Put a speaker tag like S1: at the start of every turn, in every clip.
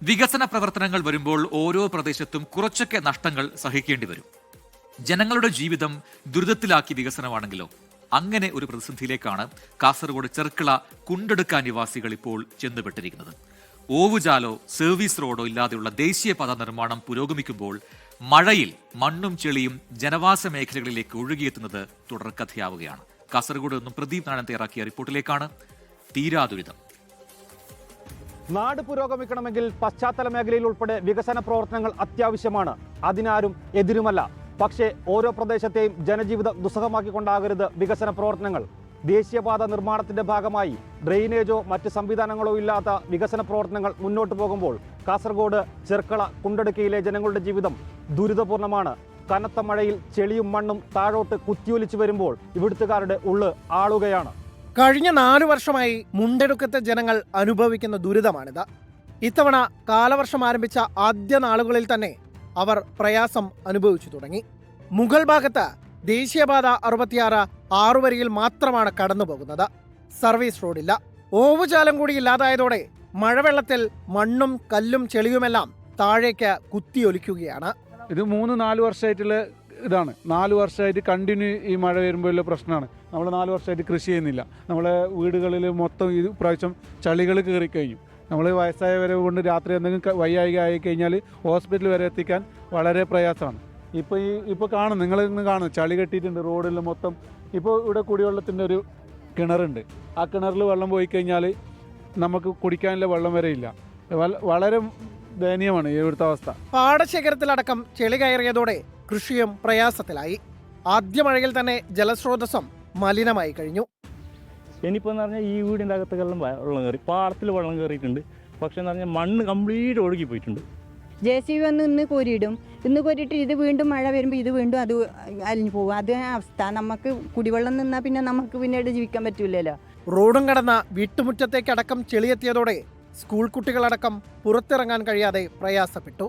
S1: വികസന പ്രവർത്തനങ്ങൾ വരുമ്പോൾ ഓരോ പ്രദേശത്തും കുറച്ചൊക്കെ നഷ്ടങ്ങൾ സഹിക്കേണ്ടി വരും. ജനങ്ങളുടെ ജീവിതം ദുരിതത്തിലാക്കി വികസനമാണെങ്കിലോ? അങ്ങനെ ഒരു പ്രതിസന്ധിയിലേക്കാണ് കാസർഗോഡ് ചെർക്കള കുണ്ടെടുക്ക നിവാസികൾ ഇപ്പോൾ ചെന്നുപെട്ടിരിക്കുന്നത്. ഓവുചാലോ സർവീസ് റോഡോ ഇല്ലാതെയുള്ള ദേശീയപാത നിർമ്മാണം പുരോഗമിക്കുമ്പോൾ മഴയിൽ മണ്ണും ചെളിയും ജനവാസ മേഖലകളിലേക്ക് ഒഴുകിയെത്തുന്നത് തുടർക്കഥയാവുകയാണ്. കാസർഗോഡ് നിന്നും പ്രദീപ് നാരായണൻ തയ്യാറാക്കിയ റിപ്പോർട്ടിലേക്കാണ്. തീരാദുരിതം.
S2: നാട് പുരോഗമിക്കണമെങ്കിൽ പശ്ചാത്തല മേഖലയിൽ ഉൾപ്പെടെ വികസന പ്രവർത്തനങ്ങൾ അത്യാവശ്യമാണ്. അതിനാരും എതിരുമല്ല. പക്ഷേ ഓരോ പ്രദേശത്തെയും ജനജീവിതം ദുസ്സഹമാക്കിക്കൊണ്ടാകരുത് വികസന പ്രവർത്തനങ്ങൾ. ദേശീയപാത നിർമ്മാണത്തിന്റെ ഭാഗമായി ഡ്രെയിനേജോ മറ്റ് സംവിധാനങ്ങളോ ഇല്ലാത്ത വികസന പ്രവർത്തനങ്ങൾ മുന്നോട്ട് പോകുമ്പോൾ കാസർഗോഡ് ചെർക്കള കുണ്ടെടുക്കയിലെ ജനങ്ങളുടെ ജീവിതം ദുരിതപൂർണമാണ്. കനത്ത മഴയിൽ ചെളിയും മണ്ണും താഴോട്ട് കുത്തിയൊലിച്ചു വരുമ്പോൾ ഇവിടുത്തുകാരുടെ ഉള്ള് ആളുകയാണ്.
S3: കഴിഞ്ഞ 4 വർഷമായി മുണ്ടെടുക്കത്തെ ജനങ്ങൾ അനുഭവിക്കുന്ന ദുരിതമാണിത്. ഇത്തവണ കാലവർഷം ആരംഭിച്ച ആദ്യ നാളുകളിൽ തന്നെ അവർ പ്രയാസം അനുഭവിച്ചു തുടങ്ങി. മുഗൾ ഭാഗത്ത് ദേശീയപാത 66 6 വരിയിൽ മാത്രമാണ് കടന്നുപോകുന്നത്. സർവീസ് റോഡില്ല. ഓവുചാലം കൂടി ഇല്ലാതായതോടെ മഴവെള്ളത്തിൽ മണ്ണും കല്ലും ചെളിയുമെല്ലാം താഴേക്ക് കുത്തിയൊലിക്കുകയാണ്.
S4: ഇത് 3-4 വർഷമായിട്ടുള്ള ഇതാണ്. 4 വർഷമായിട്ട് കണ്ടിന്യൂ ഈ മഴ വരുമ്പോഴുള്ള പ്രശ്നമാണ്. നമ്മൾ 4 വർഷമായിട്ട് കൃഷി ചെയ്യുന്നില്ല. നമ്മളെ വീടുകളിൽ മൊത്തം ഈ പ്രാവശ്യം ചളികൾ കയറിക്കഴിഞ്ഞു. നമ്മൾ വയസ്സായവരെ കൊണ്ട് രാത്രി എന്തെങ്കിലും വയ്യായിക ആയി കഴിഞ്ഞാൽ ഹോസ്പിറ്റൽ വരെ എത്തിക്കാൻ വളരെ പ്രയാസമാണ്. ഇപ്പോൾ കാണും, നിങ്ങൾ ഇന്ന് കാണും, ചളി കെട്ടിയിട്ടുണ്ട് റോഡിൽ മൊത്തം. ഇപ്പോൾ ഇവിടെ കുടിവെള്ളത്തിൻ്റെ ഒരു കിണറുണ്ട്. ആ കിണറിൽ വെള്ളം പോയി കഴിഞ്ഞാൽ നമുക്ക് കുടിക്കാനുള്ള വെള്ളം വരെ ഇല്ല. വളരെ ദയനീയമാണ് ഇവിടുത്തെ അവസ്ഥ.
S3: പാടശേഖരത്തിലടക്കം ചെളി കയറിയതോടെ കൃഷിയും പ്രയാസത്തിലായി. ആദ്യ മഴയിൽ തന്നെ ജലസ്രോതസ്സും മലിനമായി കഴിഞ്ഞു.
S5: ഇനിയിപ്പോൾ എന്ന് പറഞ്ഞാൽ ഈ വീടിൻ്റെ അകത്തൊക്കെല്ലാം വെള്ളം കയറി, പാടത്തിൽ വെള്ളം കയറിയിട്ടുണ്ട്. പക്ഷേ എന്ന് പറഞ്ഞാൽ മണ്ണ് കംപ്ലീറ്റ് ഒഴുകി പോയിട്ടുണ്ട്.
S6: JCB വന്ന് ഇന്ന് കോരിയിടും. ഇന്ന് കോരിയിട്ട് ഇത് വീണ്ടും മഴ വരുമ്പോൾ ഇത് വീണ്ടും അത് അലിഞ്ഞു പോകും. അത് അവസ്ഥ. നമുക്ക് കുടിവെള്ളം നിന്നാൽ പിന്നെ നമുക്ക് പിന്നീട് ജീവിക്കാൻ പറ്റൂലല്ലോ.
S3: റോഡും കടന്ന വീട്ടുമുറ്റത്തേക്കടക്കം ചെളിയെത്തിയതോടെ സ്കൂൾ കുട്ടികളടക്കം പുറത്തിറങ്ങാൻ കഴിയാതെ പ്രയാസപ്പെട്ടു.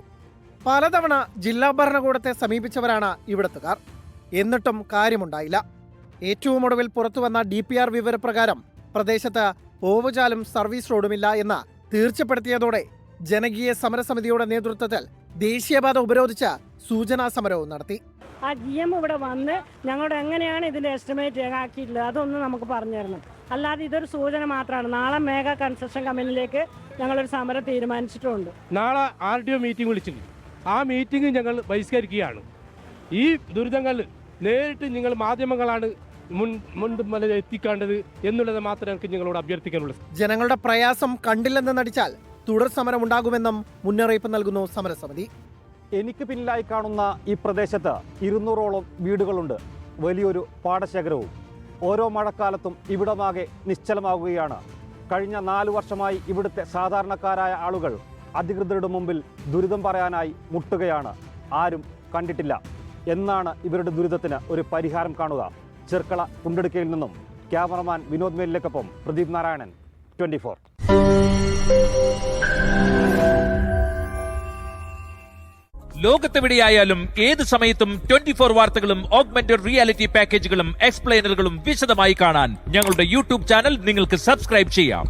S3: പലതവണ ജില്ലാ ഭരണകൂടത്തെ സമീപിച്ചവരാണ് ഇവിടത്തുകാർ. എന്നിട്ടും കാര്യമുണ്ടായില്ല. ഏറ്റവും ഒടുവിൽ പുറത്തുവന്ന DPR വിവരപ്രകാരം പ്രദേശത്ത് ഓവുചാലും സർവീസ് റോഡുമില്ല എന്ന് തീർച്ചപ്പെടുത്തിയതോടെ ജനകീയ സമരസമിതിയുടെ നേതൃത്വത്തിൽ ദേശീയപാത ഉപരോധിച്ച് സൂചനാ സമരവും നടത്തി.
S7: ആ GM ഇവിടെ വന്ന് ഞങ്ങളുടെ എങ്ങനെയാണ് ഇതിൻ്റെ എസ്റ്റിമേറ്റ് ആക്കിയിട്ടുള്ളത് അതൊന്ന് നമുക്ക് പറഞ്ഞു തരണം. അല്ലാതെ ഇതൊരു സൂചന മാത്രമാണ്. നാളെ മേഘ കൺസ്ട്രക്ഷൻ കമ്പനിയിലേക്ക് ഞങ്ങളൊരു സമരം തീരുമാനിച്ചിട്ടുണ്ട്.
S8: നാളെ RDO മീറ്റിംഗ് വിളിച്ചിട്ടുണ്ട്. ആ മീറ്റിംഗ് ഞങ്ങൾ ബഹിഷ്കരിക്കുകയാണ്. ഈ ദുരിതങ്ങൾ നേരിട്ട് നിങ്ങൾ മാധ്യമങ്ങളാണ് മുൻപ് എത്തിക്കേണ്ടത് എന്നുള്ളത് മാത്രമേ എനിക്ക് നിങ്ങളോട് അഭ്യർത്ഥിക്കാനുള്ളൂ.
S3: ജനങ്ങളുടെ പ്രയാസം കണ്ടില്ലെന്ന് നടിച്ചാൽ തുടർ സമരം ഉണ്ടാകുമെന്നും മുന്നറിയിപ്പ് നൽകുന്നു സമരസമിതി.
S2: എനിക്ക് പിന്നിലായി കാണുന്ന ഈ പ്രദേശത്ത് 200ഓളം വീടുകളുണ്ട്. വലിയൊരു പാടശേഖരവും. ഓരോ മഴക്കാലത്തും ഇവിടമാകെ നിശ്ചലമാകുകയാണ്. കഴിഞ്ഞ 4 വർഷമായി ഇവിടുത്തെ സാധാരണക്കാരായ ആളുകൾ അധികൃതരുടെ മുമ്പിൽ ദുരിതം പറയാനായി മുട്ടുകയാണ്. ആരും കണ്ടിട്ടില്ല. എന്നാണ് ഇവരുടെ ദുരിതത്തിന് ഒരു പരിഹാരം കാണുക? ചെർക്കള കുണ്ടെടുക്കയിൽ നിന്നും ക്യാമറമാൻ വിനോദ് മേലിലേക്കൊപ്പം പ്രദീപ് നാരായണൻ, 24.
S9: ലോകത്തെവിടെയായാലും ഏത് സമയത്തും 24 വാർത്തകളും ഓഗ്മെന്റഡ് റിയാലിറ്റി പാക്കേജുകളും എക്സ്പ്ലെയിനറുകളും വിശദമായി കാണാൻ ഞങ്ങളുടെ YouTube ചാനൽ നിങ്ങൾക്ക് സബ്സ്ക്രൈബ് ചെയ്യാം.